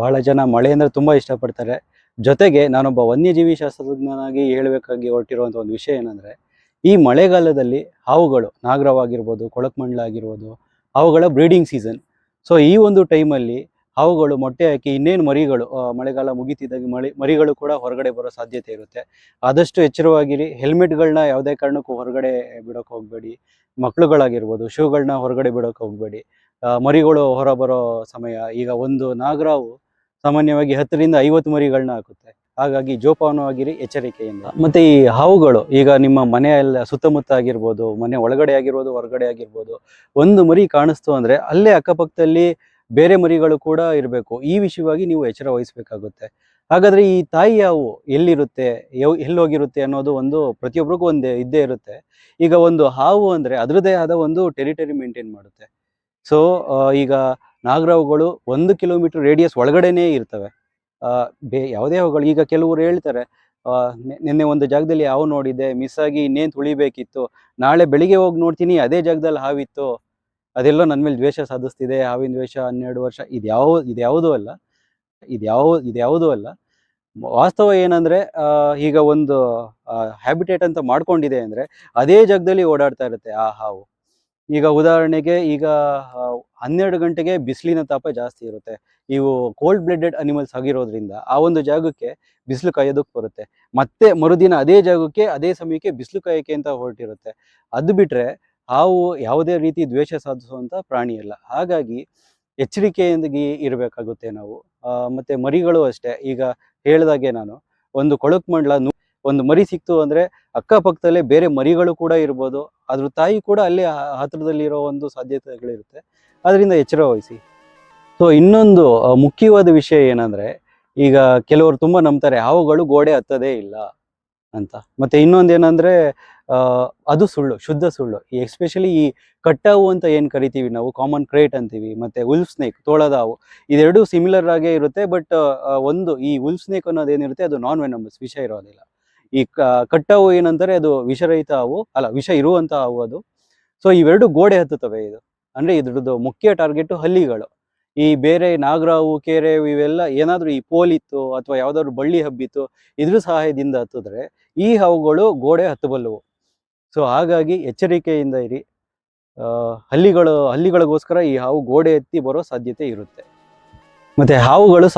ಬಹಳ ಜನ ಮಳೆ ಅಂದರೆ ತುಂಬ ಇಷ್ಟಪಡ್ತಾರೆ. ಜೊತೆಗೆ ನಾನೊಬ್ಬ ವನ್ಯಜೀವಿ ಶಾಸ್ತ್ರಜ್ಞನಾಗಿ ಹೇಳಬೇಕಾಗಿ ಹೊರಟಿರುವಂಥ ಒಂದು ವಿಷಯ ಏನಂದರೆ, ಈ ಮಳೆಗಾಲದಲ್ಲಿ ಹಾವುಗಳು, ನಾಗರವಾಗಿರ್ಬೋದು, ಕೊಳಕ್ಮಂಡಲ ಆಗಿರ್ಬೋದು, ಅವುಗಳ ಬ್ರೀಡಿಂಗ್ ಸೀಸನ್. ಸೊ ಈ ಒಂದು ಟೈಮಲ್ಲಿ ಹಾವುಗಳು ಮೊಟ್ಟೆ ಹಾಕಿ ಇನ್ನೇನು ಮರಿಗಳು ಮಳೆಗಾಲ ಮುಗಿತಿದ್ದಾಗ ಮರಿಗಳು ಕೂಡ ಹೊರಗಡೆ ಬರೋ ಸಾಧ್ಯತೆ ಇರುತ್ತೆ. ಆದಷ್ಟು ಎಚ್ಚರವಾಗಿರಿ. ಹೆಲ್ಮೆಟ್ಗಳನ್ನ ಯಾವುದೇ ಕಾರಣಕ್ಕೂ ಹೊರಗಡೆ ಬಿಡೋಕೆ ಹೋಗಬೇಡಿ. ಮಕ್ಕಳುಗಳಾಗಿರ್ಬೋದು, ಶೂಗಳನ್ನ ಹೊರಗಡೆ ಬಿಡೋಕೆ ಹೋಗಬೇಡಿ. ಮರಿಗಳು ಹೊರಬರೋ ಸಮಯ, ಈಗ ಒಂದು ನಾಗರಾವು ಸಾಮಾನ್ಯವಾಗಿ 10ರಿಂದ 50 ಮರಿಗಳನ್ನ ಹಾಕುತ್ತೆ. ಹಾಗಾಗಿ ಜೋಪಾನವಾಗಿರಿ, ಎಚ್ಚರಿಕೆಯಿಂದ. ಮತ್ತೆ ಈ ಹಾವುಗಳು ಈಗ ನಿಮ್ಮ ಮನೆಯಲ್ಲ ಸುತ್ತಮುತ್ತ ಆಗಿರ್ಬೋದು, ಮನೆ ಒಳಗಡೆ ಆಗಿರ್ಬೋದು, ಹೊರಗಡೆ ಆಗಿರ್ಬೋದು, ಒಂದು ಮರಿ ಕಾಣಿಸ್ತು ಅಂದರೆ ಅಲ್ಲೇ ಅಕ್ಕಪಕ್ಕದಲ್ಲಿ ಬೇರೆ ಮರಿಗಳು ಕೂಡ ಇರಬೇಕು. ಈ ವಿಷಯವಾಗಿ ನೀವು ಎಚ್ಚರ ವಹಿಸಬೇಕಾಗುತ್ತೆ. ಹಾಗಾದರೆ ಈ ತಾಯಿ ಹಾವು ಎಲ್ಲಿರುತ್ತೆ, ಎಲ್ಲೋಗಿರುತ್ತೆ ಅನ್ನೋದು ಒಂದು ಪ್ರತಿಯೊಬ್ಬರಿಗೂ ಒಂದು ಇದ್ದೇ ಇರುತ್ತೆ. ಈಗ ಒಂದು ಹಾವು ಅಂದರೆ ಅದರದ್ದೇ ಆದ ಒಂದು ಟೆರಿಟರಿ ಮೇಂಟೈನ್ ಮಾಡುತ್ತೆ. ಸೊ ಈಗ ನಾಗರಾವುಗಳು 1 ಕಿಲೋಮೀಟರ್ ರೇಡಿಯಸ್ ಒಳಗಡೆನೇ ಇರ್ತವೆ. ಯಾವುದೇ ಹಾವುಗಳು, ಈಗ ಕೆಲವರು ಹೇಳ್ತಾರೆ, ನಿನ್ನೆ ಒಂದು ಜಾಗದಲ್ಲಿ ಹಾವು ನೋಡಿದ್ದೆ, ಮಿಸ್ ಆಗಿ ಇನ್ನೇನು ತುಳಿಬೇಕಿತ್ತು, ನಾಳೆ ಬೆಳಿಗ್ಗೆ ಹೋಗಿ ನೋಡ್ತೀನಿ ಅದೇ ಜಾಗದಲ್ಲಿ ಹಾವಿತ್ತು, ಅದೆಲ್ಲೋ ನನ್ನ ಮೇಲೆ ದ್ವೇಷ ಸಾಧಿಸ್ತಿದೆ, ಹಾವಿನ ದ್ವೇಷ 12 ವರ್ಷ, ಇದ್ಯಾವುದೂ ಅಲ್ಲ. ವಾಸ್ತವ ಏನಂದರೆ, ಈಗ ಒಂದು ಹ್ಯಾಬಿಟೇಟ್ ಅಂತ ಮಾಡ್ಕೊಂಡಿದೆ ಅಂದರೆ ಅದೇ ಜಾಗದಲ್ಲಿ ಓಡಾಡ್ತಾ ಇರುತ್ತೆ ಆ ಹಾವು. ಈಗ ಉದಾಹರಣೆಗೆ, ಈಗ 12 ಗಂಟೆಗೆ ಬಿಸಿಲಿನ ತಾಪ ಜಾಸ್ತಿ ಇರುತ್ತೆ. ಇವು ಕೋಲ್ಡ್ ಬ್ಲಡೆಡ್ ಅನಿಮಲ್ಸ್ ಆಗಿರೋದ್ರಿಂದ ಆ ಒಂದು ಜಾಗಕ್ಕೆ ಬಿಸಿಲು ಕಾಯೋದಕ್ಕೆ ಬರುತ್ತೆ. ಮತ್ತೆ ಮರುದಿನ ಅದೇ ಜಾಗಕ್ಕೆ ಅದೇ ಸಮಯಕ್ಕೆ ಬಿಸಿಲು ಕಾಯೋಕ್ಕೆ ಅಂತ ಹೊರಟಿರುತ್ತೆ. ಅದು ಬಿಟ್ಟರೆ ಹಾವು ಯಾವುದೇ ರೀತಿ ದ್ವೇಷ ಸಾಧಿಸುವಂಥ ಪ್ರಾಣಿ ಅಲ್ಲ. ಹಾಗಾಗಿ ಎಚ್ಚರಿಕೆಯಿಂದಾಗಿ ಇರಬೇಕಾಗುತ್ತೆ ನಾವು. ಮತ್ತು ಮರಿಗಳು ಅಷ್ಟೇ. ಈಗ ಹೇಳಿದಾಗೆ ನಾನು, ಒಂದು ಕೊಳಕ್ಮಂಡಲ ಒಂದು ಮರಿ ಸಿಕ್ತು ಅಂದರೆ ಅಕ್ಕಪಕ್ಕದಲ್ಲೇ ಬೇರೆ ಮರಿಗಳು ಕೂಡ ಇರ್ಬೋದು, ಅದ್ರ ತಾಯಿ ಕೂಡ ಅಲ್ಲೇ ಹತ್ತಿರದಲ್ಲಿರೋ ಒಂದು ಸಾಧ್ಯತೆಗಳಿರುತ್ತೆ. ಅದರಿಂದ ಎಚ್ಚರ ವಹಿಸಿ. ಸೊ ಇನ್ನೊಂದು ಮುಖ್ಯವಾದ ವಿಷಯ ಏನಂದರೆ, ಈಗ ಕೆಲವರು ತುಂಬ ನಂಬ್ತಾರೆ ಹಾವುಗಳು ಗೋಡೆ ಹತ್ತದೇ ಇಲ್ಲ ಅಂತ. ಮತ್ತು ಇನ್ನೊಂದೇನೆಂದರೆ, ಅದು ಸುಳ್ಳು, ಶುದ್ಧ ಸುಳ್ಳು. ಎಸ್ಪೆಷಲಿ ಈ ಕಟ್ಟಾವು ಅಂತ ಏನು ಕರಿತೀವಿ ನಾವು, ಕಾಮನ್ ಕ್ರೇಟ್ ಅಂತೀವಿ, ಮತ್ತು ಉಲ್ಫ್ ಸ್ನೇಕ್, ತೋಳದ ಹಾವು, ಇದೆರಡೂ ಸಿಮಿಲರ್ ಆಗೇ ಇರುತ್ತೆ. ಬಟ್ ಒಂದು ಈ ಉಲ್ಫ್ ಸ್ನೇಕ್ ಅನ್ನೋದೇನಿರುತ್ತೆ ಅದು ನಾನ್ ವೆನಮಸ್, ವಿಷ ಇರೋದಿಲ್ಲ. ಈ ಕಟ್ಟಾವು ಏನಂತಾರೆ, ಅದು ವಿಷರಹಿತ ಹಾವು ಅಲ್ಲ, ವಿಷ ಇರುವಂಥ ಹಾವು ಅದು. ಸೊ ಇವೆರಡು ಗೋಡೆ ಹತ್ತುತ್ತವೆ. ಇದು ಅಂದರೆ ಇದ್ರದ್ದು ಮುಖ್ಯ ಟಾರ್ಗೆಟು ಹಲ್ಲಿಗಳು. ಈ ಬೇರೆ ನಾಗರಾವು, ಕೇರೆ ಇವೆಲ್ಲ ಏನಾದರೂ ಈ ಪೋಲಿತ್ತು ಅಥವಾ ಯಾವುದಾದ್ರು ಬಳ್ಳಿ ಹಬ್ಬಿತ್ತು, ಇದ್ರ ಸಹಾಯದಿಂದ ಹತ್ತಿದ್ರೆ ಈ ಹಾವುಗಳು ಗೋಡೆ ಹತ್ತಬಲ್ಲವು. ಸೊ ಹಾಗಾಗಿ ಎಚ್ಚರಿಕೆಯಿಂದ ಇರಿ. ಹಲ್ಲಿಗಳಿಗೋಸ್ಕರ ಈ ಹಾವು ಗೋಡೆ ಎತ್ತಿ ಬರೋ ಸಾಧ್ಯತೆ ಇರುತ್ತೆ. ಮತ್ತು ಹಾವುಗಳು